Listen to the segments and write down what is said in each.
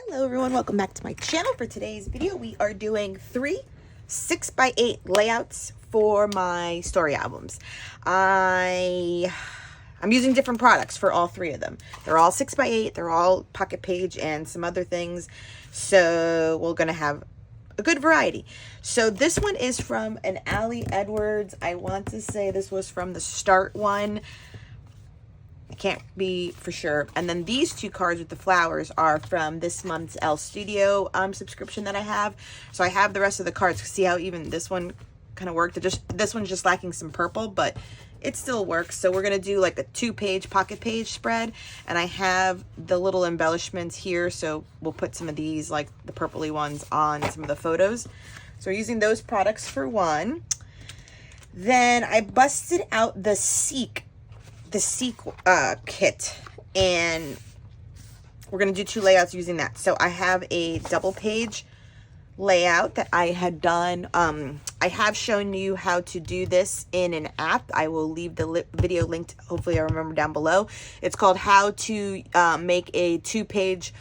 Hello everyone, welcome back to my channel. For today's video, we are doing 3 6x8 layouts for my story albums. I'm using different products for all 3 of them. They're all 6x8, they're all pocket page and some other things. So we're gonna have a good variety. So this one is from an Ali Edwards. I want to say this was from the Start one. I can't be for sure. And then these 2 cards with the flowers are from this month's Elle Studio subscription that I have. So I have the rest of the cards. See how even this one kind of worked? This one's just lacking some purple, but it still works. So we're going to do like a 2-page pocket page spread. And I have the little embellishments here. So we'll put some of these, like the purpley ones, on some of the photos. So we're using those products for one. Then I busted out the Seek kit, and we're going to do 2 layouts using that. So I have a double page layout that I had done. I have shown you how to do this in an app. I will leave the video linked, hopefully I remember, down below. It's called How to Make a 2-page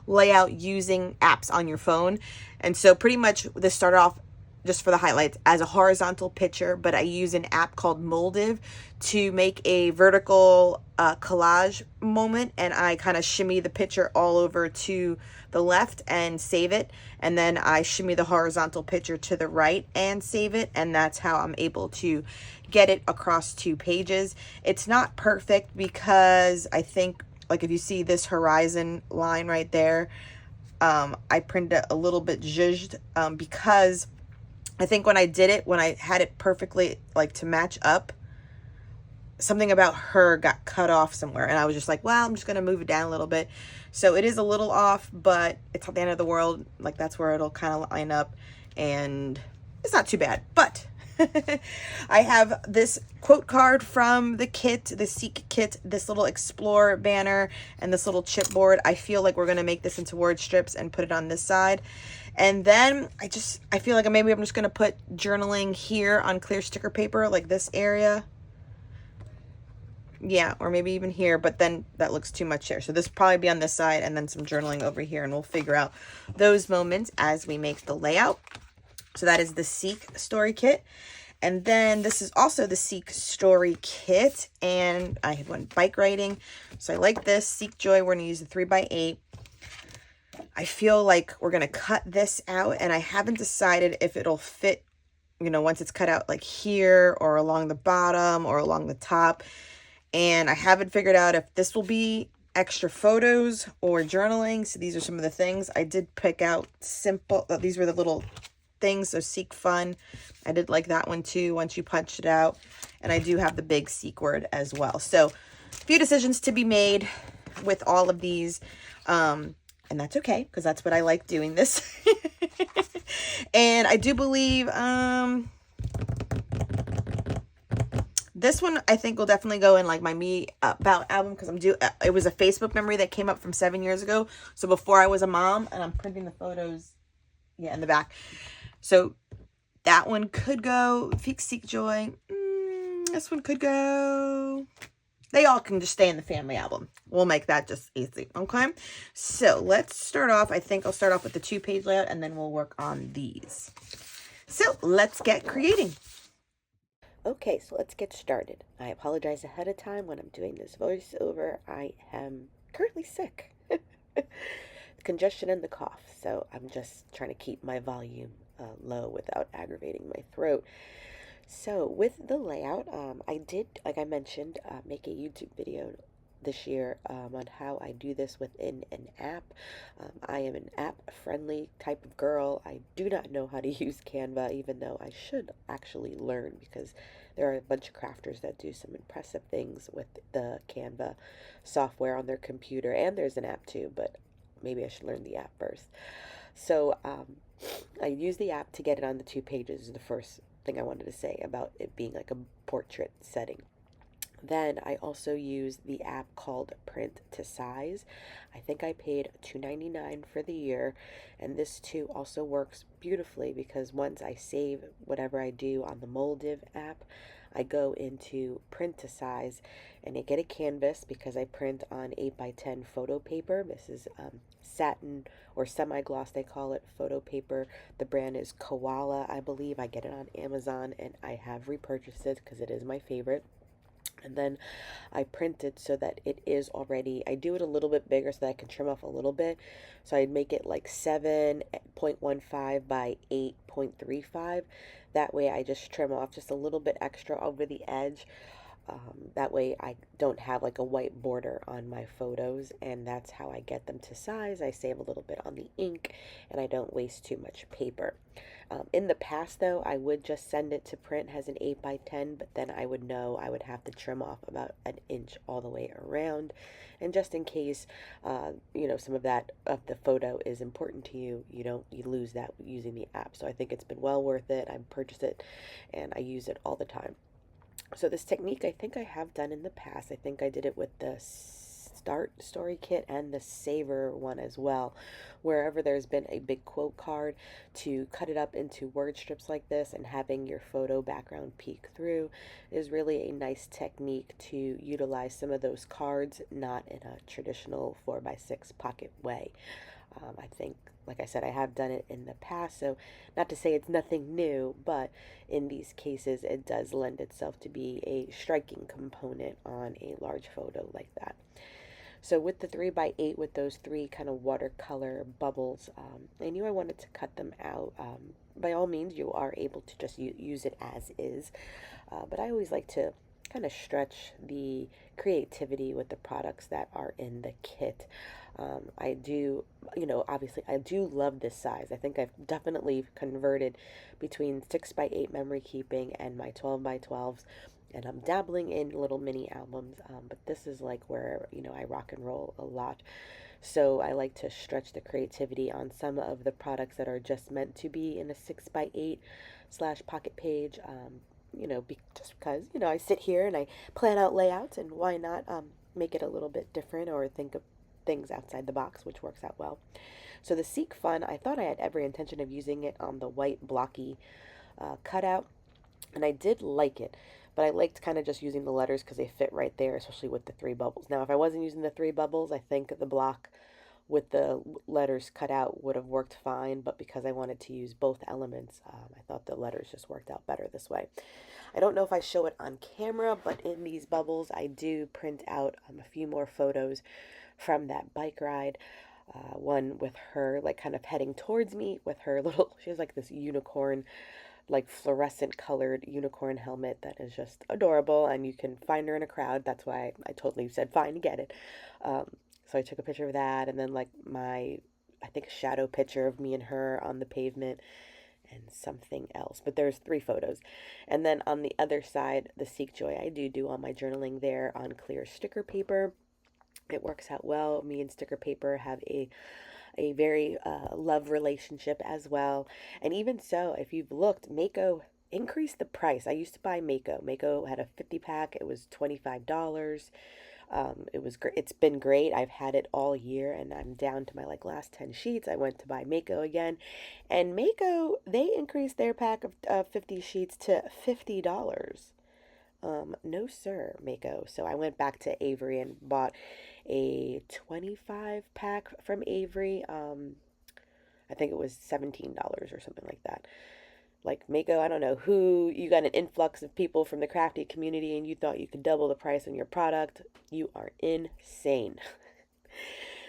layout using apps on your phone. And so pretty much this started off just for the highlights as a horizontal picture, but I use an app called Moldiv to make a vertical collage moment, and I kind of shimmy the picture all over to the left and save it, and then I shimmy the horizontal picture to the right and save it, and that's how I'm able to get it across 2 pages. It's not perfect because I think, like, if you see this horizon line right there, I printed it a little bit zhuzhed because I think when I did it, when I had it perfectly, like, to match up, something about her got cut off somewhere. And I was just like, well, I'm just going to move it down a little bit. So it is a little off, but it's not the end of the world. Like, that's where it'll kind of line up. And it's not too bad. But I have this quote card from the kit, the Seek kit, this little Explore banner, and this little chipboard. I feel like we're going to make this into word strips and put it on this side. And then I feel like maybe I'm just going to put journaling here on clear sticker paper, like this area. Yeah, or maybe even here, but then that looks too much here. So this will probably be on this side, and then some journaling over here, and we'll figure out those moments as we make the layout. So that is the Seek story kit. And then this is also the Seek story kit, and I had one bike riding. So I like this Seek Joy. We're going to use the 3x8. I feel like we're going to cut this out, and I haven't decided if it'll fit, you know, once it's cut out, like here or along the bottom or along the top. And I haven't figured out if this will be extra photos or journaling. So these are some of the things I did pick out. Simple. These were the little things. So Seek Fun. I did like that one too once you punched it out. And I do have the big Seek word as well. So a few decisions to be made with all of these. And that's okay, because that's what I like doing this. And I do believe this one I think will definitely go in like my Me About album, because it was a Facebook memory that came up from 7 years ago. So before I was a mom, and I'm printing the photos, yeah, in the back. So that one could go. Seek Joy. This one could go. They all can just stay in the family album. We'll make that just easy, okay? So let's start off. I think I'll start off with the 2-page layout, and then we'll work on these. So let's get creating. Okay, so let's get started. I apologize ahead of time when I'm doing this voiceover. I am currently sick. Congestion and the cough. So I'm just trying to keep my volume low without aggravating my throat. So with the layout, I did, like I mentioned, make a YouTube video this year on how I do this within an app. I am an app-friendly type of girl. I do not know how to use Canva, even though I should actually learn, because there are a bunch of crafters that do some impressive things with the Canva software on their computer, and there's an app too, but maybe I should learn the app first. So I use the app to get it on the 2 pages, is the first thing I wanted to say about it being like a portrait setting. Then I also use the app called Print to Size. I think I paid $2.99 for the year, and this too also works beautifully because once I save whatever I do on the Moldiv app, I go into print to size and I get a canvas because I print on 8x10 photo paper. This is satin or semi-gloss, they call it, photo paper. The brand is Koala, I believe. I get it on Amazon and I have repurchased it because it is my favorite. And then I print it so that it is already, I do it a little bit bigger so that I can trim off a little bit. So I'd make it like 7.15 by 8.35. That way I just trim off just a little bit extra over the edge. That way I don't have like a white border on my photos, and that's how I get them to size. I save a little bit on the ink and I don't waste too much paper. In the past though, I would just send it to print as an 8x10, but then I would know I would have to trim off about an inch all the way around. And just in case, some of that of the photo is important to you, you lose that using the app. So I think it's been well worth it. I purchased it and I use it all the time. So this technique I think I have done in the past. I think I did it with the Start Story Kit and the Savor one as well. Wherever there's been a big quote card, to cut it up into word strips like this and having your photo background peek through is really a nice technique to utilize some of those cards, not in a traditional 4x6 pocket way. I think, like I said, I have done it in the past, so not to say it's nothing new, but in these cases, it does lend itself to be a striking component on a large photo like that. So with the 3x8, with those three kind of watercolor bubbles, I knew I wanted to cut them out. By all means, you are able to just use it as is, but I always like to kind of stretch the creativity with the products that are in the kit. I do, obviously, I do love this size. I think I've definitely converted between 6x8 memory keeping and my 12x12s, and I'm dabbling in little mini albums, but this is like where, I rock and roll a lot. So I like to stretch the creativity on some of the products that are just meant to be in a 6x8 slash pocket page. Just because, I sit here and I plan out layouts, and why not make it a little bit different or think of things outside the box, which works out well. So the Seek Fun, I thought I had every intention of using it on the white blocky cutout, and I did like it, but I liked kind of just using the letters because they fit right there, especially with the three bubbles. Now, if I wasn't using the three bubbles, I think the block with the letters cut out would have worked fine, but because I wanted to use both elements, I thought the letters just worked out better this way. I don't know if I show it on camera, but in these bubbles, I do print out a few more photos from that bike ride. One with her, like, kind of heading towards me with her little, she has like this unicorn, like fluorescent colored unicorn helmet that is just adorable, and you can find her in a crowd. That's why I totally said fine, get it. So I took a picture of that, and then like I think a shadow picture of me and her on the pavement, and something else. But there's three photos. And then on the other side, the Seek Joy, I do all my journaling there on clear sticker paper. It works out well. Me and sticker paper have a very love relationship as well. And even so, if you've looked, MACO increased the price. I used to buy MACO. MACO had a 50 pack. It was $25. It was great. It's been great. I've had it all year, and I'm down to my like last 10 sheets. I went to buy MACO again, and MACO, they increased their pack of 50 sheets to $50. No sir, MACO. So I went back to Avery and bought a 25 pack from Avery. I think it was $17 or something like that. Like MACO, I don't know who, you got an influx of people from the crafty community and you thought you could double the price on your product. You are insane.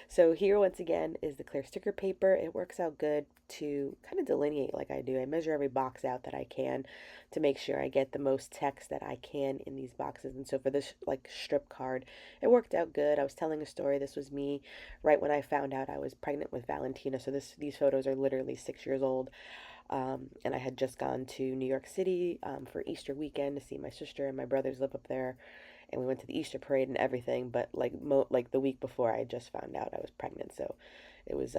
So here once again is the clear sticker paper. It works out good to kind of delineate like I do. I measure every box out that I can to make sure I get the most text that I can in these boxes. And so for this like strip card, it worked out good. I was telling a story. This was me right when I found out I was pregnant with Valentina. So these photos are literally 6 years old. And I had just gone to New York City for Easter weekend to see my sister, and my brothers live up there, and we went to the Easter parade and everything. But like the week before, I just found out I was pregnant, so it was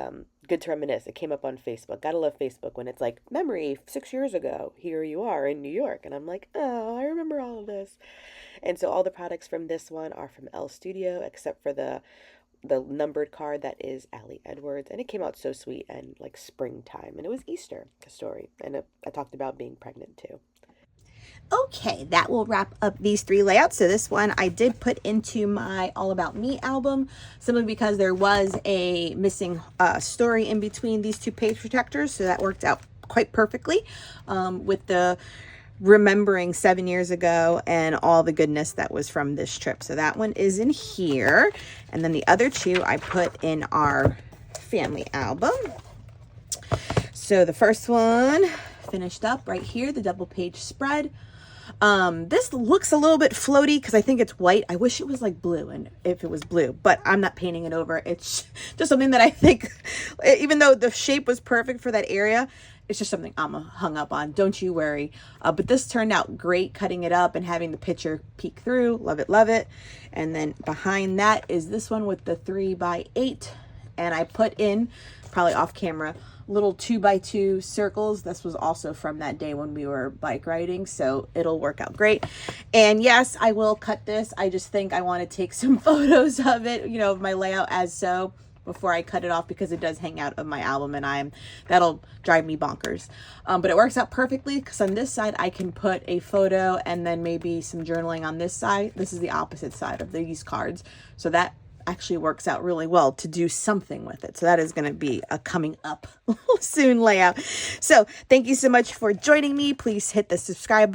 good to reminisce. It came up on Facebook. Gotta love Facebook when it's like, memory 6 years ago, here you are in New York, and I'm like, oh, I remember all of this. And so all the products from this one are from L Studio, except for the numbered card that is Allie Edwards, and it came out so sweet and like springtime, and it was Easter story, and I talked about being pregnant too. Okay, that will wrap up these 3 layouts. So this one I did put into my All About Me album, simply because there was a missing story in between these 2 page protectors. So that worked out quite perfectly with the remembering 7 years ago and all the goodness that was from this trip. So that one is in here. And then the other 2 I put in our family album. So the first one finished up right here, the double page spread. This looks a little bit floaty because I think it's white. I wish it was like blue, and if it was blue, but I'm not painting it over. It's just something that I think, even though the shape was perfect for that area, it's just something I'm hung up on. Don't you worry. But this turned out great, cutting it up and having the picture peek through. Love it, love it. And then behind that is this one with the 3x8, and I put in, probably off camera, little 2x2 circles. This was also from that day when we were bike riding, so it'll work out great. And yes, I will cut this. I just think I want to take some photos of it, you know, of my layout as so, before I cut it off, because it does hang out of my album, and that'll drive me bonkers. But it works out perfectly because on this side I can put a photo and then maybe some journaling on this side. This is the opposite side of these cards, so that actually works out really well to do something with it. So that is going to be a coming up soon layout. So thank you so much for joining me. Please hit the subscribe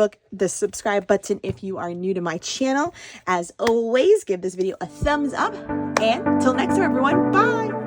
button if you are new to my channel. As always, give this video a thumbs up, and till next time, everyone, bye.